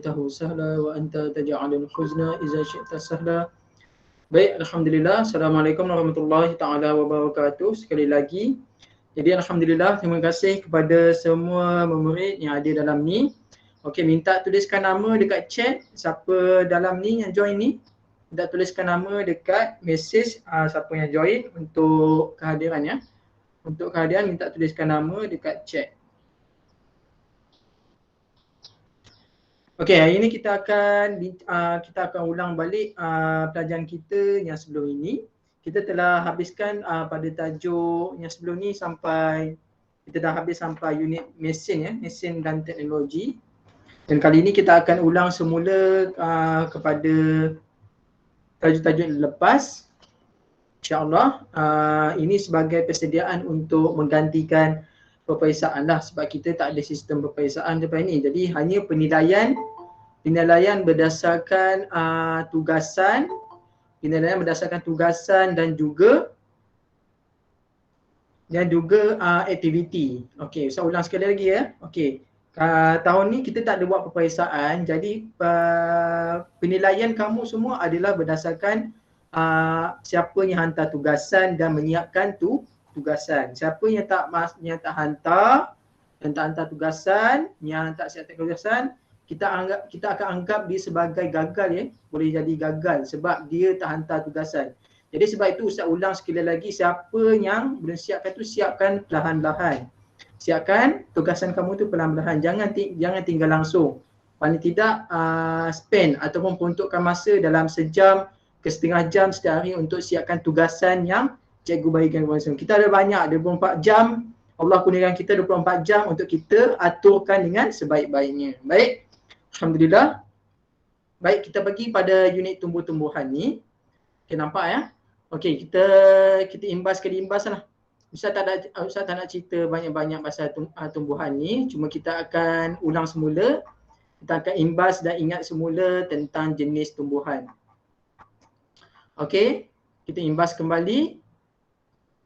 ja'altahu sahla wa anta taj'alul huzna idza syi'ta sahla. Baik, alhamdulillah. Assalamualaikum warahmatullahi taala wabarakatuh. Sekali lagi. Jadi alhamdulillah, terima kasih kepada semua memurid yang ada dalam ni. Okey, minta tuliskan nama dekat chat siapa dalam ni yang join ni. Minta tuliskan nama dekat mesej siapa yang join untuk kehadiran ya. Untuk kehadiran minta tuliskan nama dekat chat. Okey, hari ini kita akan ulang balik pelajaran kita yang sebelum ini. Kita telah habiskan pada tajuk yang sebelum ni sampai kita dah habis sampai unit mesin ya, mesin dan teknologi. Dan kali ini kita akan ulang semula kepada tajuk-tajuk yang lepas. InsyaAllah ini sebagai persediaan untuk menggantikan peperiksaan lah, sebab kita tak ada sistem peperiksaan lepas ni. Jadi hanya penilaian berdasarkan tugasan, dan juga aktiviti. Okey, saya ulang sekali lagi ya. Okey. Tahun ni kita tak ada buat peperiksaan, jadi penilaian kamu semua adalah berdasarkan siapa yang hantar tugasan dan menyiapkan tugasan. Siapa yang tak hantar tugasan, yang tak siapkan tugasan, kita akan anggap dia sebagai gagal ya. Boleh jadi gagal sebab dia tak hantar tugasan. Jadi sebab itu Ustaz ulang sekali lagi, siapa yang belum siapkan tu siapkan perlahan-lahan. Siapkan tugasan kamu tu perlahan-lahan. Jangan tinggal langsung. Paling tidak spend ataupun peruntukkan masa dalam sejam ke setengah jam setiap hari untuk siapkan tugasan yang cikgu berikan kepada kita. Kita ada banyak, 24 jam. Allah kurniakan kita 24 jam untuk kita aturkan dengan sebaik-baiknya. Baik. Alhamdulillah. Baik, kita pergi pada unit tumbuh-tumbuhan ni. Okay, nampak ya? Okey, kita imbas lah. Ustaz tak nak cerita banyak-banyak pasal tumbuhan ni. Cuma kita akan ulang semula. Kita akan imbas dan ingat semula tentang jenis tumbuhan. Okey, kita imbas kembali.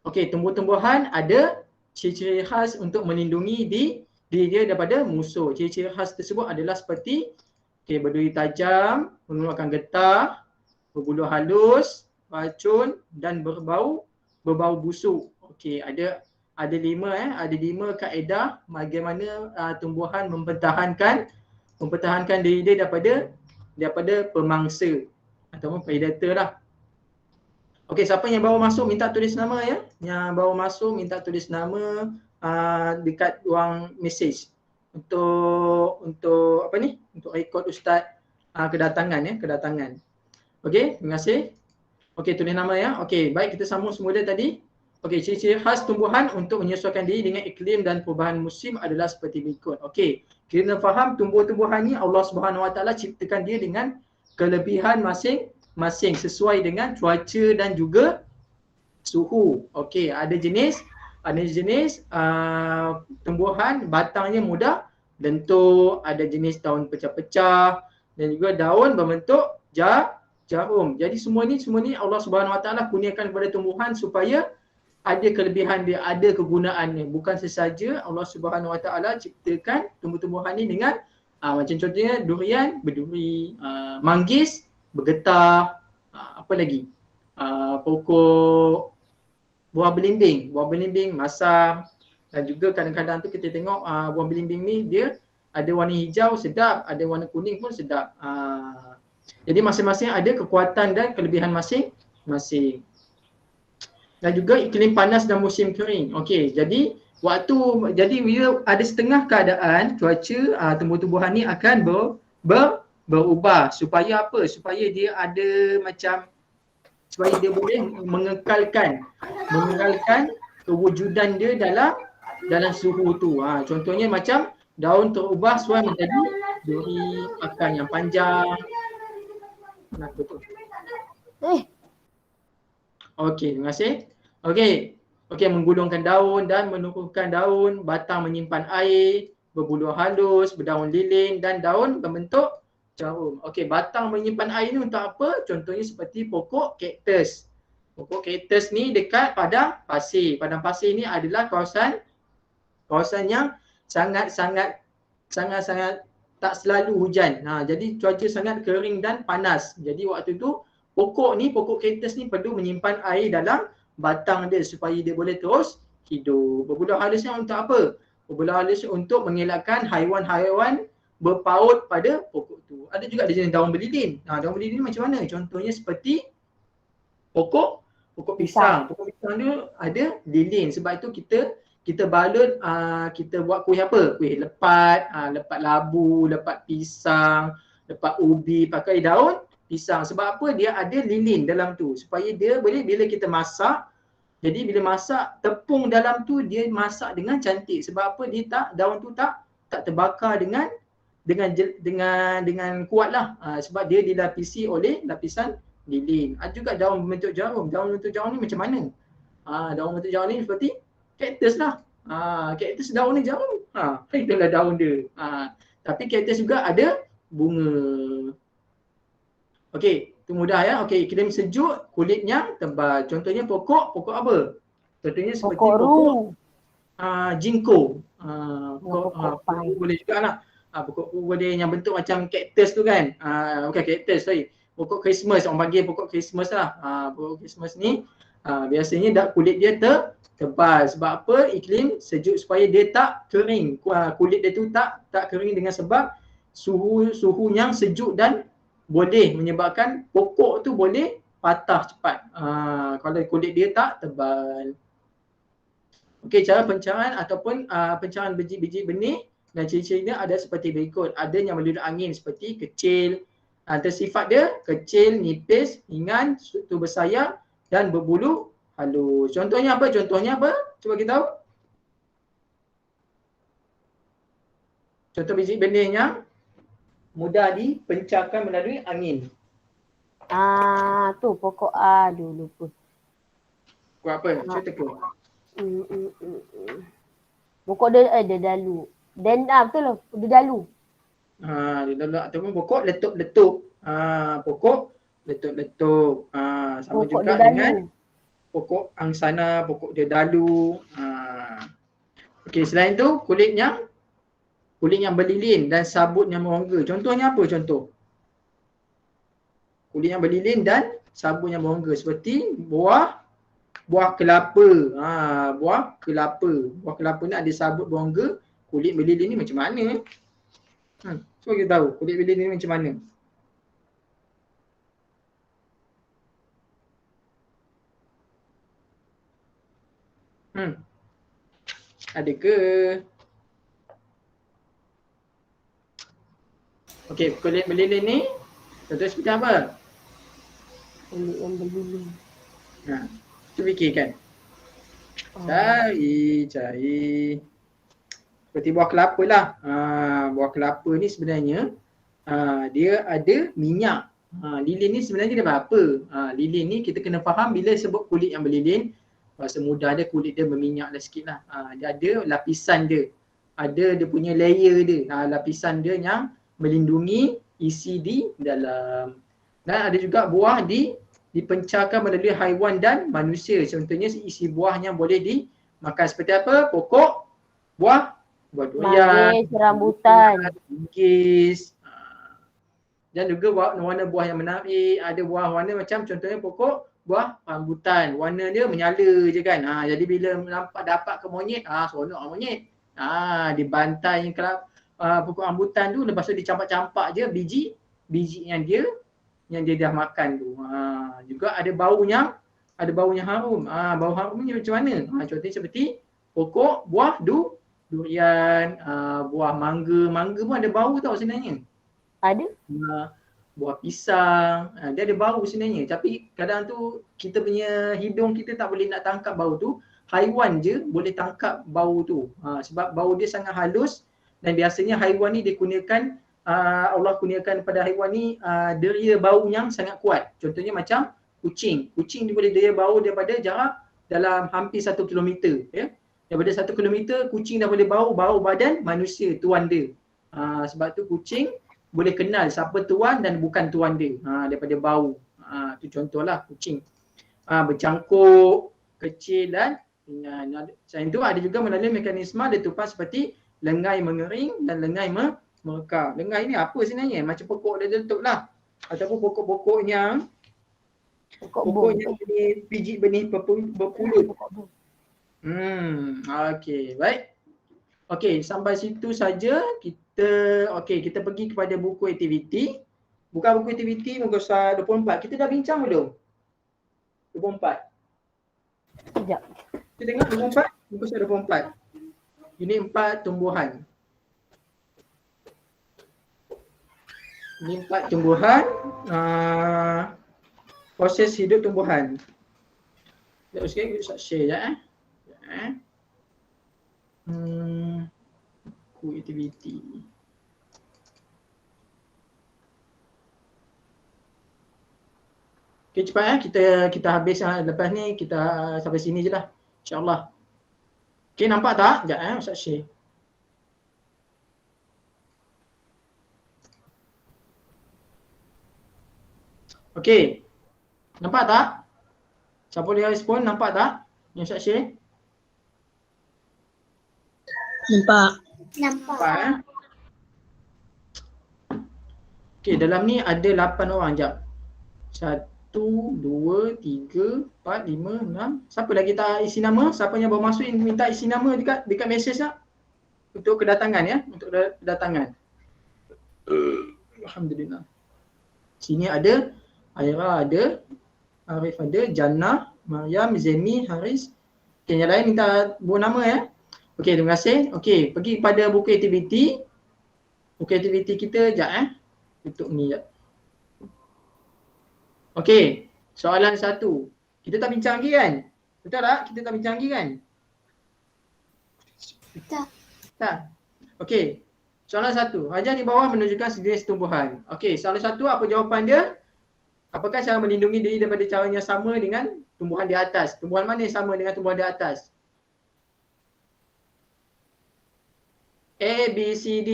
Okey, tumbuh-tumbuhan ada ciri-ciri khas untuk melindungi diri dia daripada musuh. Ciri-ciri khas tersebut adalah seperti berduri tajam, mengeluarkan getah, berbulu halus, racun dan berbau busuk. Okey, ada 5 kaedah bagaimana tumbuhan mempertahankan diri dia daripada pemangsa ataupun predator lah. Okey, siapa yang baru masuk minta tulis nama ya. Yang baru masuk minta tulis nama dekat ruang mesej untuk untuk rekod ustaz kedatangan. Okey, terima kasih. Okey, tulis nama ya. Okey, baik, kita sambung semula tadi. Okey, ciri-ciri khas tumbuhan untuk menyesuaikan diri dengan iklim dan perubahan musim adalah seperti berikut. Okey, kita faham tumbuh-tumbuhan ni Allah Subhanahu Wa Taala ciptakan dia dengan kelebihan masing-masing sesuai dengan cuaca dan juga suhu. Okey, ada jenis tumbuhan batangnya mudah lentur, ada jenis daun pecah-pecah dan juga daun berbentuk jarum. Jadi semua ni Allah Subhanahu Wa Taala kurniakan kepada tumbuhan supaya ada kelebihan dia, ada kegunaannya. Bukan sesaja Allah Subhanahu Wa Taala ciptakan tumbuh-tumbuhan ni dengan macam contohnya durian berduri, manggis bergetah, apa lagi? Pokok buah belimbing masam, dan juga kadang-kadang tu kita tengok buah belimbing ni dia ada warna hijau sedap, ada warna kuning pun sedap. Jadi masing-masing ada kekuatan dan kelebihan masing-masing. Dan juga iklim panas dan musim kering. Okey, jadi bila ada setengah keadaan cuaca, tumbuh-tumbuhan ni akan berubah supaya apa? Supaya dia boleh mengekalkan kewujudan dia dalam suhu tu. Contohnya macam daun terubah suai menjadi duri akar yang panjang. Kenapa tu? Okey, terima kasih. Okey, menggulungkan daun dan menumpukan daun, batang menyimpan air, berbulu halus, berdaun lilin dan daun berbentuk jarum. Okey, batang menyimpan air ni untuk apa? Contohnya seperti pokok kaktus. Pokok kaktus ni dekat padang pasir. Padang pasir ni adalah kawasan yang sangat-sangat tak selalu hujan. Jadi cuaca sangat kering dan panas. Jadi waktu tu pokok kaktus ni perlu menyimpan air dalam batang dia supaya dia boleh terus hidup. Berbulu halusnya untuk apa? Berbulu halus untuk mengelakkan haiwan-haiwan berpaut pada pokok tu. Ada juga di sini daun belilin. Daun belilin macam mana? Contohnya seperti pokok pisang. Pokok pisang tu ada lilin. Sebab itu kita balut, kita buat kuih apa? Kuih lepat, lepat labu, lepat pisang, lepat ubi pakai daun pisang. Sebab apa? Dia ada lilin dalam tu. Supaya dia boleh bila kita masak, jadi bila masak tepung dalam tu dia masak dengan cantik. Sebab apa? Daun tu tak terbakar dengan kuat lah. Sebab dia dilapisi oleh lapisan lilin. Ada juga daun berbentuk jarum. Daun berbentuk jarum ni macam mana? Daun berbentuk jarum ni seperti kaktus lah. Kaktus daun ni jarum. Itulah daun dia. Tapi kaktus juga ada bunga. Okey, itu mudah ya. Okey, iklim sejuk, kulitnya tebal. Contohnya pokok apa? Contohnya seperti pokok ginkgo. Pokok boleh juga lah. Pokok boleh yang bentuk macam kaktus tu kan. Bukan kaktus, sorry. Pokok Christmas, orang panggil pokok Christmas lah. Pokok Christmas ni biasanya kulit dia tebal. Sebab apa? Iklim sejuk supaya dia tak kering. Kulit dia tu tak kering dengan sebab suhu yang sejuk dan boleh menyebabkan pokok tu boleh patah cepat. Kalau kulit dia tak tebal. Okey, cara pencahayaan ataupun pencahayaan biji-biji benih dan ciri-cirinya ada seperti berikut. Ada yang meluduk angin seperti kecil. Sifat dia kecil, nipis, ringan, tu bersayap dan berbulu halus. Contohnya apa? Cuba kita tahu. Contoh biji benih yang mudah dipencarkan melalui angin. Tu pokok lupa. Pokok apa? Cuba teka. Pokok dia dalu. Dan betul lah, dia dalu. Ataupun pokok letup-letup. Pokok letup-letup. Sama pokok juga dengan pokok angsana, pokok dedalu. Okey, selain tu kulit yang berlilin dan sabut yang berongga. Contohnya apa contoh? Kulit yang berlilin dan sabut yang berongga seperti buah kelapa. Buah kelapa ni ada sabut berongga, kulit berlilin ni macam mana? Cuba kita tahu kulit berlilin ni macam mana. Ada ke? Okey, kulit berlilin ni contoh seperti apa? Kulit yang berlilin. Cuba fikirkan. Cari. Seperti buah kelapa lah. Buah kelapa ni sebenarnya dia ada minyak. Lilin ni sebenarnya dia apa? Lilin ni kita kena faham bila sebut kulit yang berlilin, bahasa mudah dia kulit dia berminyak lah sikit lah. Dia ada lapisan dia. Ada dia punya layer dia. Lapisan dia yang melindungi isi di dalam. Dan ada juga buah dipencarkan melalui haiwan dan manusia. Contohnya isi buahnya boleh dimakan seperti apa? Pokok, buah durian, rambutan, manggis. Dan juga warna buah yang menarik. Ada buah warna macam contohnya pokok buah rambutan. Warna dia menyala je kan. Jadi bila dapat ke monyet, seronok lah monyet. Dibantai pokok rambutan tu, lepas tu dicampak-campak je biji yang dia dah makan tu. Juga ada bau yang harum. Bau harum ni macam mana? Contohnya seperti pokok buah durian, buah mangga. Mangga pun ada bau tau sebenarnya. Ada? Buah pisang, dia ada bau sebenarnya. Tapi kadang tu kita punya hidung kita tak boleh nak tangkap bau tu. Haiwan je boleh tangkap bau tu. Sebab bau dia sangat halus dan biasanya haiwan ni Allah kurniakan pada haiwan ni deria bau yang sangat kuat. Contohnya macam kucing. Kucing dia boleh deria bau daripada jarak dalam hampir 1 kilometer. Daripada 1 kilometer kucing dah boleh bau badan manusia, tuan dia. Sebab tu kucing boleh kenal siapa tuan dan bukan tuan dia daripada bau. Tu contohlah kucing. Bercangkuk, kecil dan ringan. Selain itu ada juga melalui mekanisme letupan seperti lengai mengering dan lengai mekar. Dengar ini apa sebenarnya? Macam pokok dia letup lah. Ataupun pokok-pokok yang Pokok benih biji benih berpulut. Okey, baik. Okey, sampai situ saja kita pergi kepada buku aktiviti. Buka buku aktiviti muka surat 24. Kita dah bincang belum? 24. Sekejap. Kita tengok 24, muka surat 24. Unit 4 tumbuhan. Unit 4 tumbuhan, proses hidup tumbuhan. Sekejap sikit, kita share sekejap buku aktiviti. Okay, cepat kita habis lepas ni kita sampai sini je lah, insyaAllah. Okay, nampak tak? Sekejap Ustaz share. Okay, nampak tak? Siapa boleh respon, nampak tak? Yang Ustaz share? Nampak. Nampak Okay, dalam ni ada 8 orang, sekejap. 1, 2, 3, 4, 5, 6. Siapa lagi tak isi nama? Siapa yang baru masuk minta isi nama dekat mesej tak? Untuk kedatangan ya, untuk kedatangan. Alhamdulillah. Sini ada Aira, ada Arif, ada Jannah, Maryam, Zemi, Haris. Okay, yang lain minta buat nama ya. Okey, terima kasih. Okey, pergi pada buku aktiviti. Buku aktiviti kita sekejap tutup ni sekejap. Okey, soalan 1. Kita tak bincang lagi kan? Betul tak? Kita tak bincang lagi kan? Tak. Okey. Soalan 1. Hajah di bawah menunjukkan sejenis tumbuhan. Okey, soalan 1 apa jawapan dia? Apakah cara melindungi diri daripada cara yang sama dengan tumbuhan di atas? Tumbuhan mana yang sama dengan tumbuhan di atas? A, B, C, D.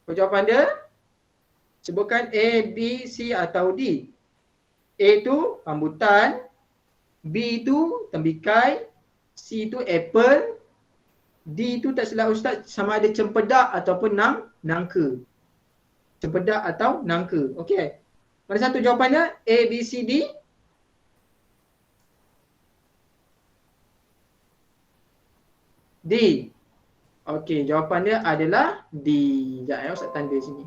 Apa jawapan dia? Sebutkan A, B, C atau D. A tu rambutan, B tu tembikai, C tu apple, D tu tak silap Ustaz sama ada cempedak ataupun nangka. Cempedak atau nangka. Okey. Mana satu jawapannya? A, B, C, D? D. Okey, jawapan dia adalah D. Sekejap Ustaz tanda sini.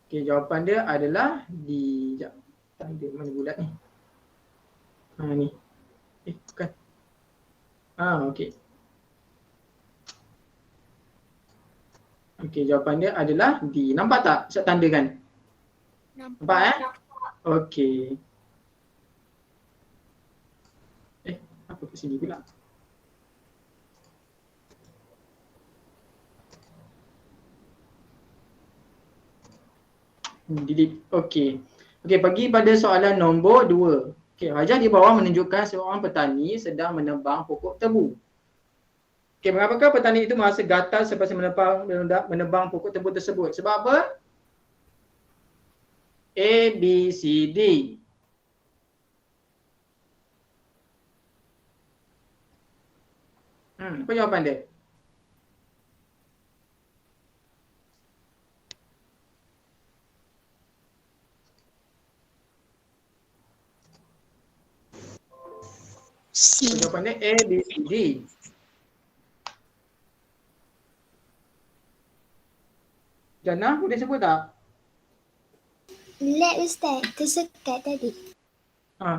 Okey, jawapan dia adalah D. Sekejap. Tanda mana bulat ni? Ni. Bukan. Okey. Okey, jawapan dia adalah D. Nampak tak? Ustaz tandakan. Nampak Okey. Apa ke sini pula? Delete. Okey. Okey, pergi pada soalan nombor 2. Okey, wajah di bawah menunjukkan seorang petani sedang menebang pokok tebu. Okey, mengapakah petani itu merasa gatal selepas menebang pokok tebu tersebut? Sebab apa? A, B, C, D. Apa jawapan dia? C. Jawapan dia A, B, C, D. Jannah, boleh sebut tak? Lag Ustaz, tersekat tadi.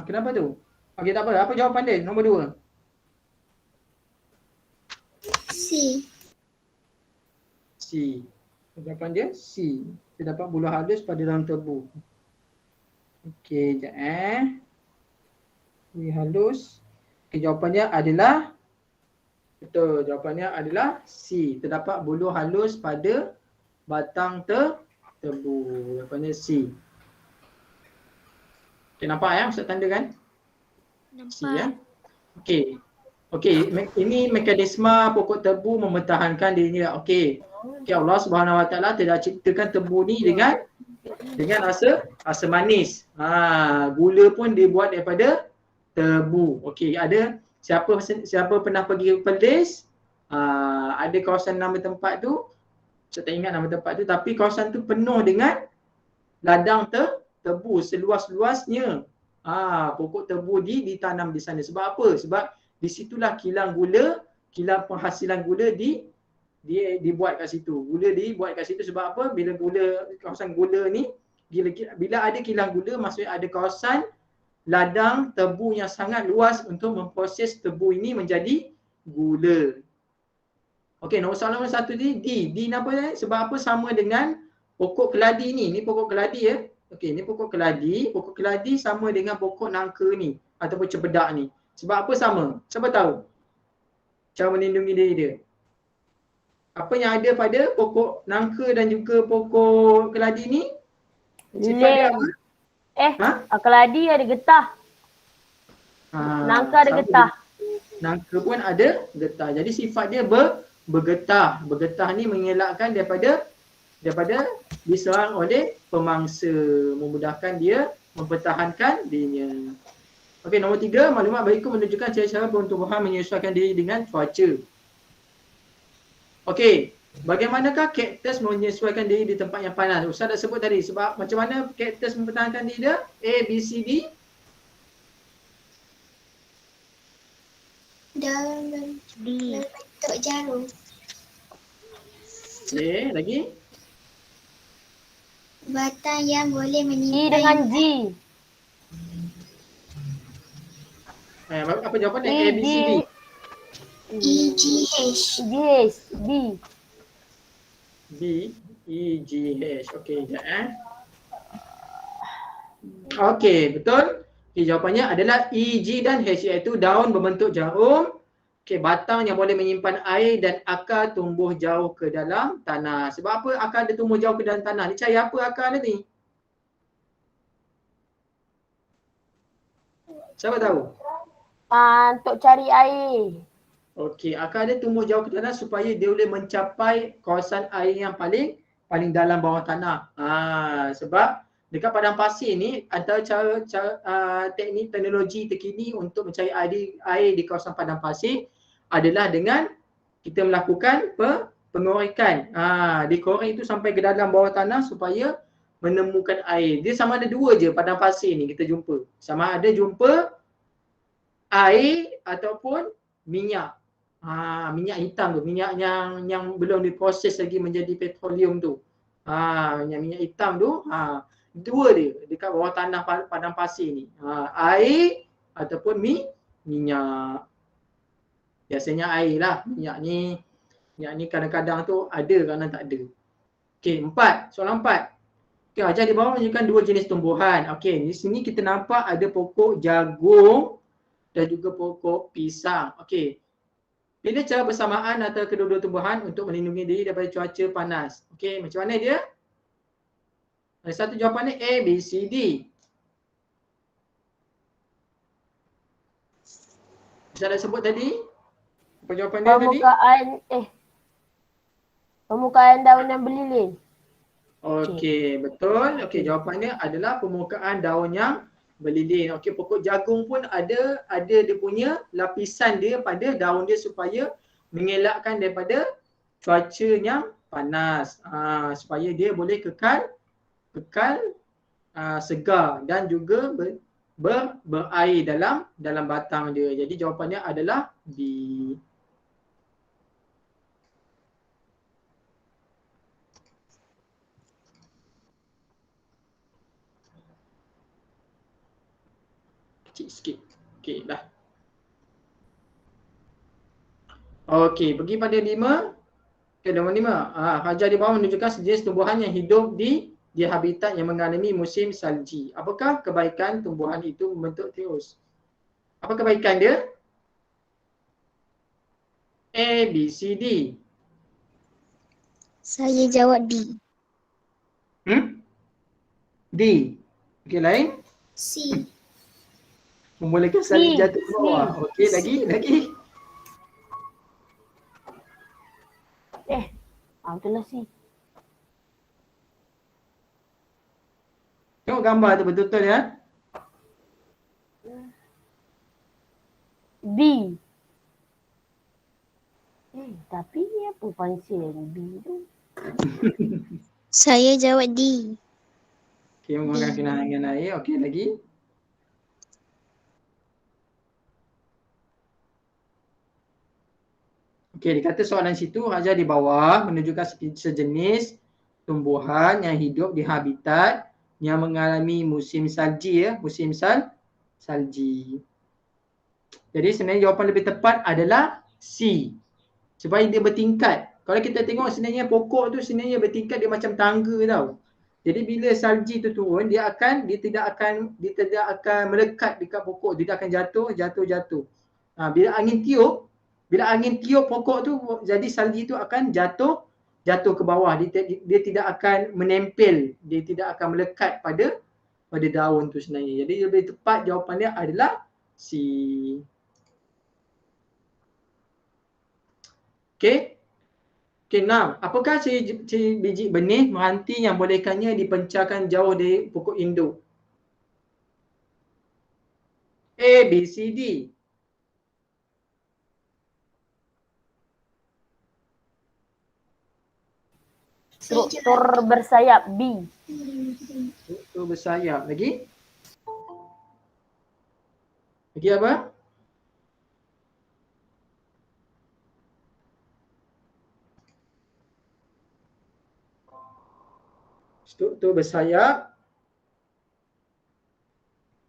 Kenapa tu? Okey, tak apa. Apa jawapan dia? Nombor 2. C. C. Jawapan dia C. Terdapat bulu halus pada dalam tebu. Okey, sekejap bulu halus. Okey, jawapannya adalah betul. Jawapannya adalah C. Terdapat bulu halus pada batang tebu. Jawapannya C. Okey, nampak Ustaz tanda kan? Nampak. C Okey. Okey, ini mekanisme pokok tebu mempertahankan dirinya. Okey. Okey, Allah Subhanahu Wa Taala telah ciptakan tebu ni dengan rasa manis. Gula pun dibuat daripada tebu. Okey, ada siapa pernah pergi Perlis? Ada kawasan nama tempat tu, saya tak ingat nama tempat tu, tapi kawasan tu penuh dengan ladang tebu seluas-luasnya. Pokok tebu ditanam di sana. Sebab apa? Sebab di situlah kilang penghasilan gula dibuat kat situ. Gula dibuat kat situ sebab apa? Bila kawasan gula ni, bila ada kilang gula, maksudnya ada kawasan ladang tebu yang sangat luas untuk memproses tebu ini menjadi gula. Okey, soalan nombor 1 ni D. D ni apa? Sebab apa sama dengan pokok keladi ni? Ni pokok keladi ya. Okey, ni pokok keladi. Pokok keladi sama dengan pokok nangka ni ataupun cempedak ni. Sebab apa sama? Siapa tahu? Cara melindungi diri dia. Apa yang ada pada pokok nangka dan juga pokok keladi ni? Sifat dia apa? Keladi ada getah. Nangka ada getah. Nangka pun ada getah. Jadi sifat dia bergetah. Bergetah ni mengelakkan daripada diserang oleh pemangsa, memudahkan dia mempertahankan dirinya. Okey, nombor 3, maklumat berikut menunjukkan cara-cara tumbuhan menyesuaikan diri dengan cuaca. Okey, bagaimanakah kaktus menyesuaikan diri di tempat yang panas? Ustaz dah sebut tadi, sebab macam mana kaktus mempertahankan diri dia? A, B, C, D. Dalam bentuk jarum. Okay, lagi? Batang yang boleh E menyimpan. dengan G. Apa jawapan A, B, C, D? E, G, H. G, H, B. B, E, G, H. Okey, sekejap Okey, betul. Okey, jawapannya adalah E, G dan H, iaitu daun berbentuk jarum. Okey, batang yang boleh menyimpan air dan akar tumbuh jauh ke dalam tanah. Sebab apa akar dia tumbuh jauh ke dalam tanah? Ni cari apa akar dia ni? Siapa tahu? Untuk cari air. Okey, akar dia tumbuh jauh ke tanah supaya dia boleh mencapai kawasan air yang paling dalam bawah tanah. Sebab dekat padang pasir ni antara cara teknik teknologi terkini untuk mencari air di kawasan padang pasir adalah dengan kita melakukan pengorekan. Dikorek itu sampai ke dalam bawah tanah supaya menemukan air. Dia sama ada dua je padang pasir ni kita jumpa. Sama ada jumpa air ataupun minyak. Minyak hitam tu, minyak yang belum diproses lagi menjadi petroleum tu. Minyak hitam tu, dua dia dekat bawah tanah padang pasir ni. Air ataupun minyak. Biasanya air lah. Minyak ni kadang-kadang tu ada, kadang tak ada. Okey, soalan 4. Okey, ajar di bawah menunjukkan dua jenis tumbuhan. Okey, di sini kita nampak ada pokok jagung dan juga pokok pisang. Okey. Pilih cara bersamaan antara kedua-dua tumbuhan untuk melindungi diri daripada cuaca panas. Okey, macam mana dia? Ada satu jawapannya A, B, C, D. Saya dah sebut tadi. Apa jawapan dia tadi? Permukaan daun yang berlilin. Okey, betul. Okey, jawapannya adalah permukaan daun yang berlilin. Okey, pokok jagung pun ada dia punya lapisan dia pada daun dia supaya mengelakkan daripada cuaca yang panas. Supaya dia boleh kekal segar dan juga berair dalam batang dia. Jadi jawapannya adalah B. Kecil sikit. Okey, dah. Okey, pergi pada 5. Okey, nombor 5. Hajar di bawah menunjukkan sejenis tumbuhan yang hidup di habitat yang mengalami musim salji. Apakah kebaikan tumbuhan itu membentuk terus? Apa kebaikan dia? A, B, C, D. Saya jawab D. D. Okey, lain? C. Membolehkan salin jatuh ke bawah. Okey, lagi. Betul lah C. Tengok gambar tu betul-betul ya. B. Tapi apa function B tu? Saya jawab D. Okey, menggunakan B. kenangan air. Okey, lagi. Okey, dia kata soalan situ Hajar di bawah menunjukkan sejenis tumbuhan yang hidup di habitat yang mengalami musim salji ya, musim salji. Jadi sebenarnya jawapan lebih tepat adalah C. Sebab dia bertingkat. Kalau kita tengok sebenarnya pokok tu sebenarnya bertingkat, dia macam tangga tau. Jadi bila salji tu turun, dia tidak akan melekat dekat pokok, dia akan jatuh. Bila angin tiup pokok tu, jadi salji tu akan jatuh ke bawah. Dia tidak akan menempel, dia tidak akan melekat pada daun tu sebenarnya. Jadi lebih tepat jawapan dia adalah C. Okey. Okey, 6. Apakah ciri biji benih meranti yang bolehkannya dipencarkan jauh dari pokok induk? A, B, C, D. Saya Struktur jawab bersayap B. Struktur bersayap. Lagi? Lagi apa? Struktur bersayap.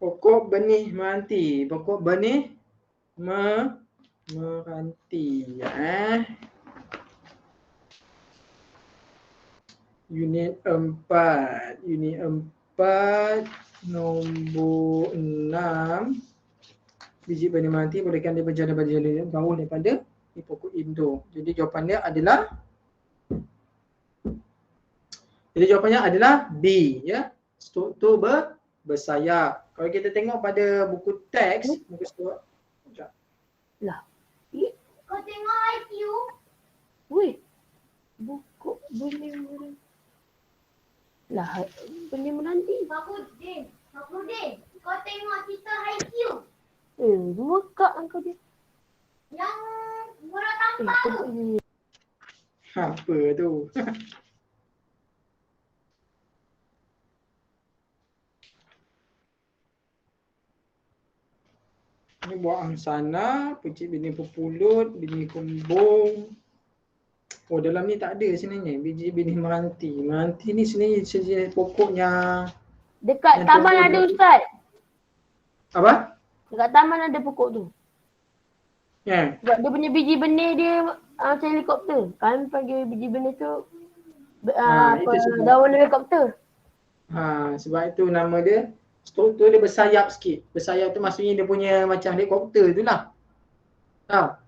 Pokok benih meranti. Pokok benih meranti. Unit 4. Unit 4 nombor 6. Biji benih meranti bolehkan dipencar jauh daripada pokok induk. Jadi jawapannya adalah B ya. Struktur bersayap. Kalau kita tengok pada buku teks, muka surat. Lah. Kau tengok IQ. Weh. Buku benih meranti. Lah, benih meranti. Fakudin. Kau tengok kita IQ. Mekak engkau dia. Yang murah tanpa tu. Apa tu? Ini buah angsana, pucuk benih pepulut, benih kembung. Oh, dalam ni tak ada sebenarnya biji benih meranti. Meranti ni sebenarnya sejenis pokoknya. Dekat Yang taman tumbuh ada di- Ustaz. Apa? Dekat taman ada pokok tu. Ya. Sebab dia punya biji benih dia macam helikopter. Kami panggil biji benih tu Itu sebab. daun helikopter. Sebab itu nama dia, struktur dia bersayap sikit. Bersayap tu maksudnya dia punya macam helikopter tu lah. Tahu?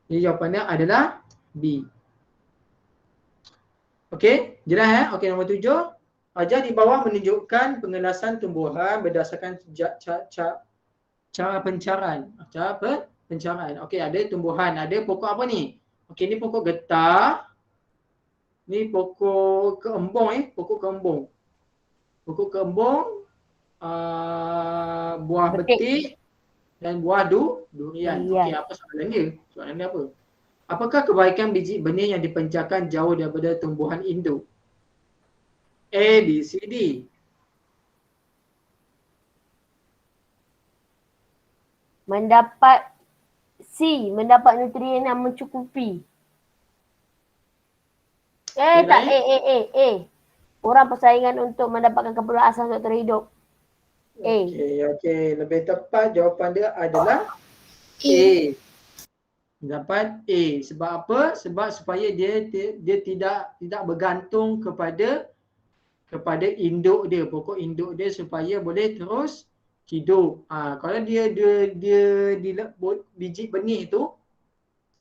Jadi jawapannya adalah B. Okey, jelas Okey, nombor 7. Ajar di bawah menunjukkan pengelasan tumbuhan berdasarkan cara pencaran. Cara pencaran. Okey, ada tumbuhan, ada pokok apa ni? Okey, ni pokok getah. Ni pokok keembung pokok keembung. Pokok keembung, buah betik dan buah durian. Okey, apa soalan dia? Soalan dia apa? Apakah kebaikan biji benih yang dipencarkan jauh daripada tumbuhan induk? A, B, C, D. Mendapat nutrien yang mencukupi. Tak, A. Orang persaingan untuk mendapatkan keperluan asas untuk terhidup. A. Okey. Lebih tepat jawapan dia adalah A. Dapat A. Sebab apa? Sebab supaya dia tidak bergantung kepada induk dia, pokok induk dia, supaya boleh terus hidup. Kalau dia biji benih tu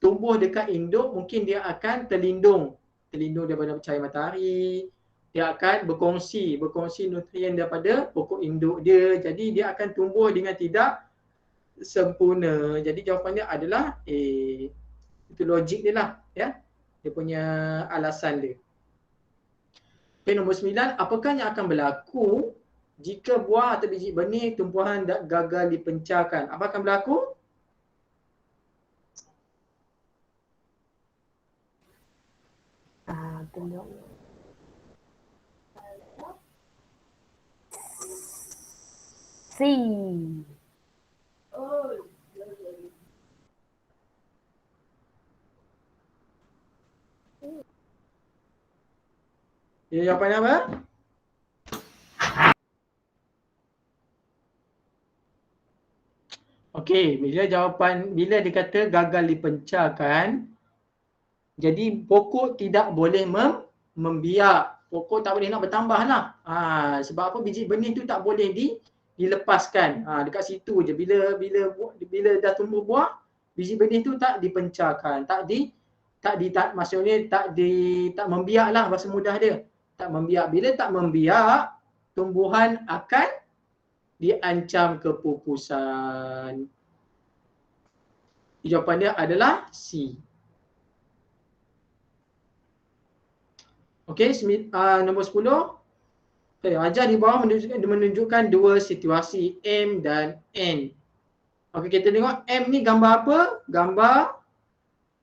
tumbuh dekat induk, mungkin dia akan terlindung daripada cahaya matahari. Dia akan berkongsi nutrien daripada pokok induk dia. Jadi dia akan tumbuh dengan tidak sempurna. Jadi jawapannya adalah A. Itu logik dia lah, ya. Dia punya alasan dia. Okay, nombor 9. Apakah yang akan berlaku Jika buah atau biji benih tumbuhan gagal dipencarkan, apa akan berlaku? Tengok. C. Jawapannya apa? Okey, bila dikata gagal dipencarkan, jadi pokok tidak boleh membiak. Pokok tak boleh nak bertambah lah. Sebab apa, biji benih tu tak boleh dilepaskan. Dekat situ je. Bila dah tumbuh buah, biji benih tu tak dipencarkan. Maksudnya tak membiak lah bahasa mudah dia. Tak membiak. Bila tak membiak, tumbuhan akan diancam kepupusan. Jawapan dia adalah C. Okey, nombor 10. Okay, ajar di bawah menunjukkan dua situasi M dan N. Okey, kita tengok M ni gambar apa? Gambar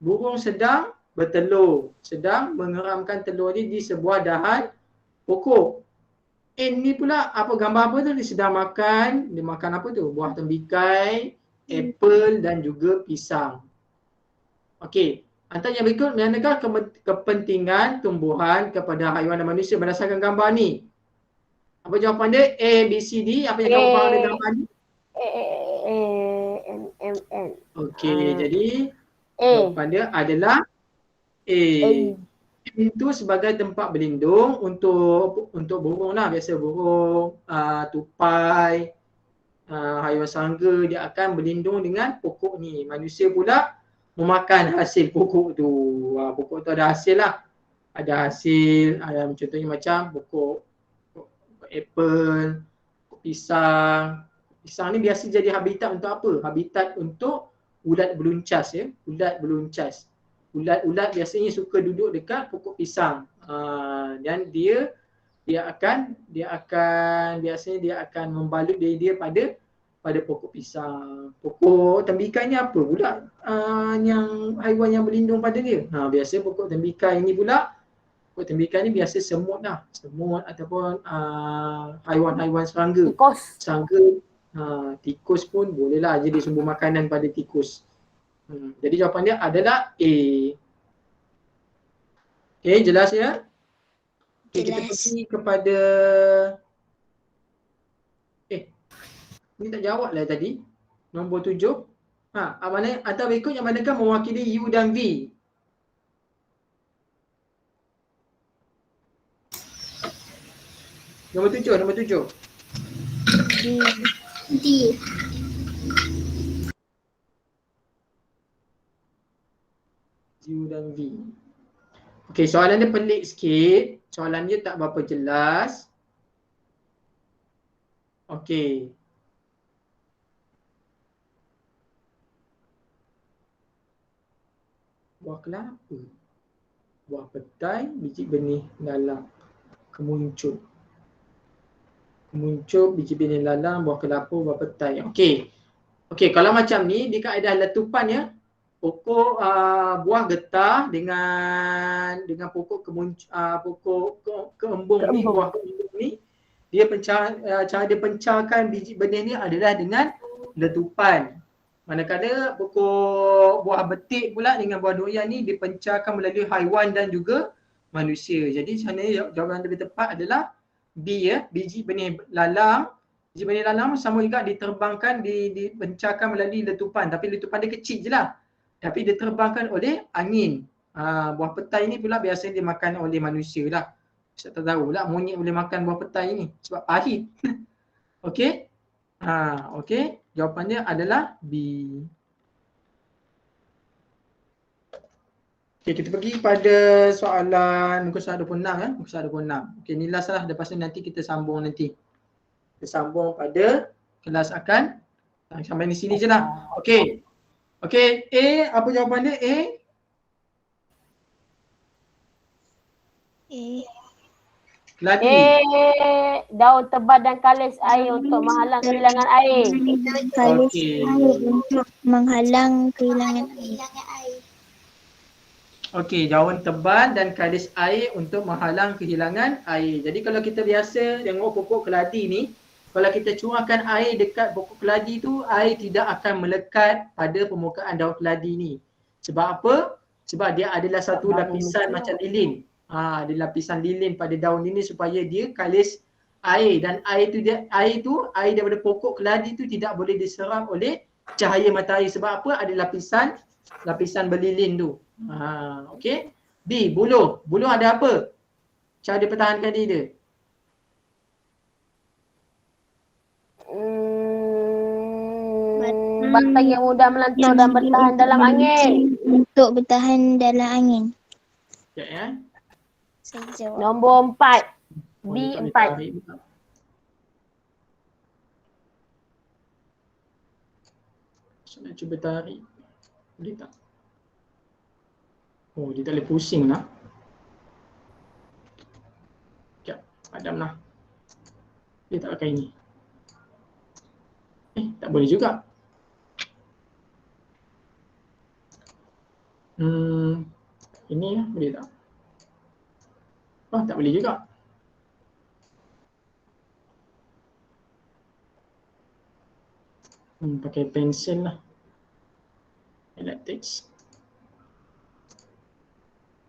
burung sedang bertelur. Sedang mengeramkan telur ni di sebuah dahan pokok. N ni pula apa, gambar apa tu? Dia sedang makan. Dia makan apa tu? Buah tembikai, apple dan juga pisang. Okey, antara yang berikut manakah kepentingan tumbuhan kepada haiwan dan manusia berdasarkan gambar ni? Apa jawapan dia? A, B, C, D. Apa yang kamu faham dari gambar ni? N. Okey, jadi A. jawapan dia adalah A. Itu sebagai tempat berlindung untuk burung lah. Biasa burung, tupai, haiwan serangga, dia akan berlindung dengan pokok ni. Manusia pula memakan hasil pokok tu. Pokok tu ada hasil lah. Ada hasil, contohnya macam pokok apple, pokok pisang. Pisang ni biasa jadi habitat untuk apa? Habitat untuk ulat beluncas ya. Ulat beluncas. Ulat-ulat biasanya suka duduk dekat pokok pisang. Dan dia akan biasanya dia akan membalut diri dia pada pokok pisang. Pokok tembikai ni apa pula yang haiwan yang berlindung pada dia? Biasa pokok tembikai ni pula, pokok tembikai ni biasa semut lah. Semut ataupun haiwan-haiwan serangga. Tikus. Serangga, tikus pun boleh lah jadi sumber makanan pada tikus. Jadi jawapan dia adalah A. Okay, jelas ya? Okay, kita pergi kepada ni tak jawab lah tadi. Nombor 7. Antara berikut yang manakah mewakili U dan V? Nombor 7. D. U dan V. Okey, soalan dia pelik sikit. Soalan dia tak berapa jelas. Okey. Buah kelapa, buah petai, biji benih lalang, kemuncup, biji benih lalang, buah kelapa, buah petai. Okey, kalau macam ni di kaedah letupan ya, pokok buah getah dengan pokok keembung ni, buah keembung ni, cara dia pencarkan biji benih ni adalah dengan letupan. Manakala pokok buah betik pula dengan buah durian ni dipencarkan melalui haiwan dan juga manusia. Jadi sebenarnya jawapan yang lebih tepat adalah B ya, biji benih lalang. Biji benih lalang sama juga diterbangkan, dipencarkan melalui letupan, tapi letupan dia kecil je lah. Tapi diterbangkan oleh angin. Buah petai ni pula biasanya dimakan oleh manusia lah. Saya tak tahu lah monyet boleh makan buah petai ni sebab pahit. Okey. Okey. Jawapannya adalah B. Okey, kita pergi pada soalan muka surat 26 ya. Muka surat 26. Okey, ni last lah. Lepas ni nanti kita sambung nanti. Kita sambung pada kelas akan sampai di sini je lah. Okey. Okey, A, apa jawapan dia? A? Keladi. Daun tebal dan kalis air untuk menghalang kehilangan air. Kalis Okey. air untuk menghalang kehilangan air. Okey, daun tebal dan kalis air untuk menghalang kehilangan air. Jadi kalau kita biasa tengok pokok keladi ni, kalau kita curahkan air dekat pokok keladi tu, air tidak akan melekat pada permukaan daun keladi ni. Sebab apa? Sebab dia adalah satu lapisan macam lilin. Ada lapisan lilin pada daun ini supaya dia kalis air, dan air air daripada pokok keladi tu tidak boleh diserap oleh cahaya matahari. Sebab apa? Ada lapisan berlilin tu. Okey. B, buluh. Buluh ada apa? Cara dia pertahankan diri dia. Batang yang mudah melantur dan bertahan dalam angin. Untuk bertahan dalam angin. Sekejap ya. Saya jawab. Nombor 4. Oh, B dia tak boleh 4. tarik pula. So, nak cuba tarik. Boleh tak? Oh, dia tak boleh pusing lah. Sekejap, padamlah. Dia tak pakai ni. Tak boleh juga. Ini lah, boleh tak? Oh, tak boleh juga. Pakai pensel lah. Electrics.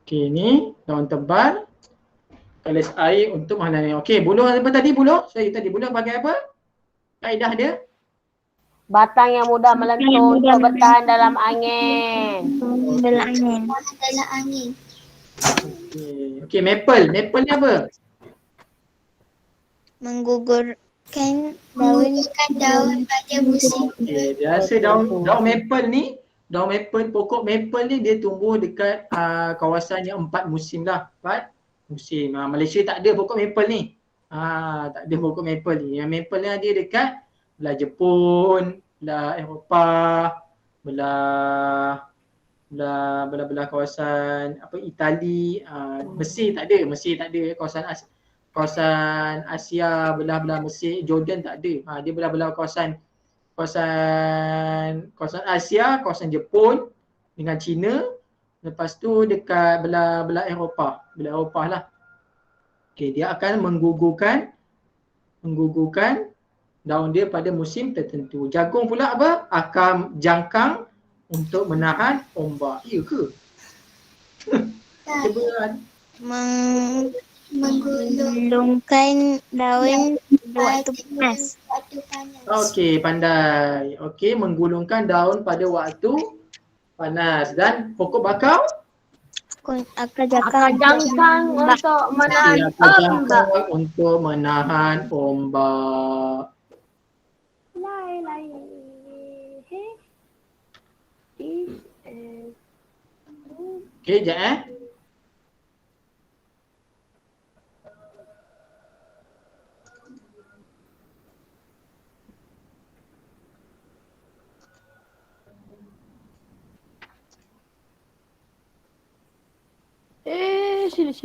Okey, ni daun tebal. Kalis air untuk menghalangi. Okey, buluh apa tadi buluh? Buluh pakai apa? Kaedah dia? Batang yang mudah melentur untuk bertahan dalam angin. Dalam angin. Dalam angin. Okey, maple. Maple ni apa? Menggugurkan daun pada musim. Okey, biasa daun maple ni, pokok maple ni dia tumbuh dekat kawasan yang 4 musim lah. 4 musim. Malaysia tak ada pokok maple ni. Tak ada pokok maple ni. Yang maple ni ada dekat belah Jepun, belah Eropah, belah kawasan Itali, Mesir tak ada. Kawasan Asia, belah Mesir, Jordan tak ada. Dia belah kawasan Asia, kawasan Jepun dengan China. Lepas tu dekat belah Eropah lah. Okey, dia akan menggugurkan daun dia pada musim tertentu. Jagung pula apa? Akan jangkang untuk menahan ombak. Ya ke? Cuba. menggulungkan daun waktu panas. Okey, pandai. Okey, menggulungkan daun pada waktu panas. Dan pokok bakau? Akar Jangkang untuk menahan Akar ombak. jangkang untuk menahan ombak. Lai. Okey, sekejap Sila.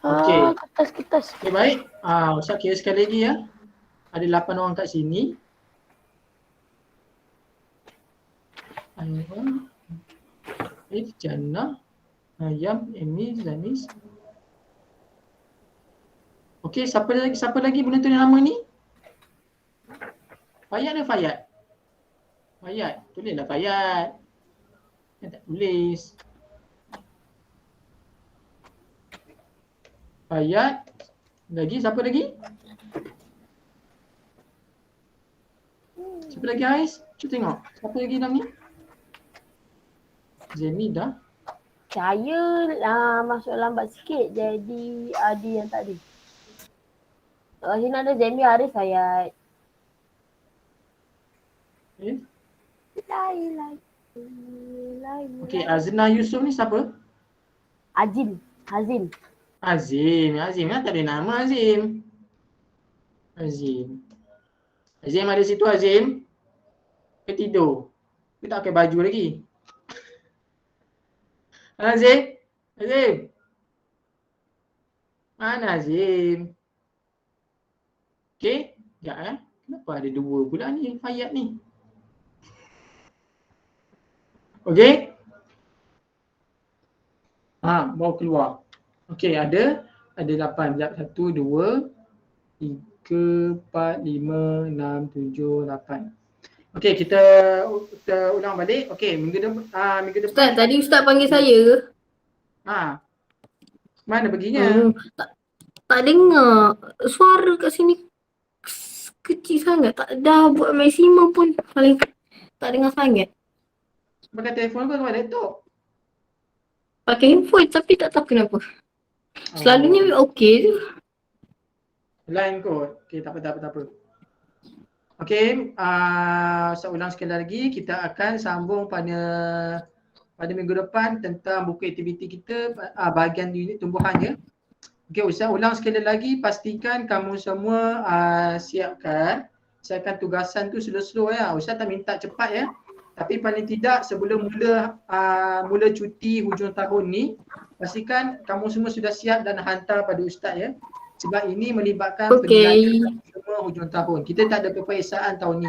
Okey. Kertas. Okey, baik. Ustaz kira sekali lagi ya. Ada 8 orang kat sini. Ayah, Jannah, Ayam, Amy, Zanis. Okey, siapa lagi penonton yang lama ni? Fayat ke Fayat? Fayat, tulislah Fayat. Tak tulis. Fayat. Siapa lagi? Siapa lagi Ais? Cuba tengok. Siapa lagi dalam ni? Zemi dah. Saya masuk lambat sikit jadi Adi yang tak ada. Sini ada Jamie, Haris, Hayat. Okay. Lai. Okey, Azna Yusof ni siapa? Hazim. Azim kan tak ada nama Azim. Azim ada situ Azim. Ke tidur? Dia tak pakai baju lagi. Azim. Nazim. Okey, sekejap Kenapa ada dua pula ni ayat ni? Okey. Baru keluar. Okey, ada 8. Sekejap, 1, 2, 3, 4, 5, 6, 7, 8. Okey, kita ulang balik. Okey, minggu depan Ustaz, tadi Ustaz panggil saya ke? Mana perginya? Tak dengar. Suara kat sini kecil sangat. Tak dah buat maksimum pun paling tak dengar sangat. Pakai telefon ke pakai laptop? Pakai handphone tapi tak tahu kenapa. Selalunya okey je. Line kot. Okey, tak apa. Okey, saya ulang sekali lagi. Kita akan sambung pada minggu depan tentang buku aktiviti kita bahagian unit tumbuhannya. Okey, Ustaz ulang sekali lagi. Pastikan kamu semua siapkan. Saya akan tugasan tu slow-slow ya. Ustaz tak minta cepat ya. Tapi paling tidak sebelum mula cuti hujung tahun ni, pastikan kamu semua sudah siap dan hantar pada Ustaz ya. Sebab ini melibatkan penilaian semua hujung tahun. Kita tak ada peperiksaan tahun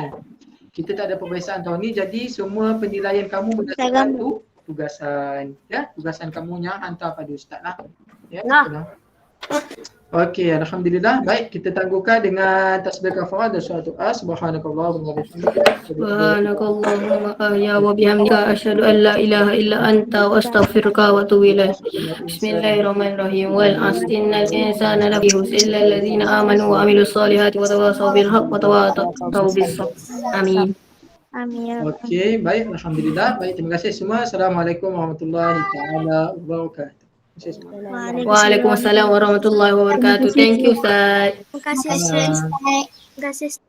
ni. Jadi semua penilaian kamu berdasarkan tu tugasan ya. Tugasan kamunya hantar pada Ustaz lah. Ya. Okey, alhamdulillah. Baik, kita tangguhkan dengan tasbih kafarah dan surah doa. Subhanakallahumma wa bihamdika. Subhanakallahumma wa bihamdika asyhadu an la ilaha illa anta wa astaghfiruka wa atubu ilaik. Bismillahirrahmanirrahim. Wal 'asri innal insana lafi khusr illa allazina amanu wa amilus solihati wa tawassaw bil haqq wa tawasaw bis sabr. Amin. Amin. Okey, baik, alhamdulillah. Baik, terima kasih semua. Assalamualaikum warahmatullahi taala wabarakatuh. Waalaikumsalam warahmatullahi wabarakatuh. Thank you Ustaz. Terima kasih Ustaz. Terima kasih.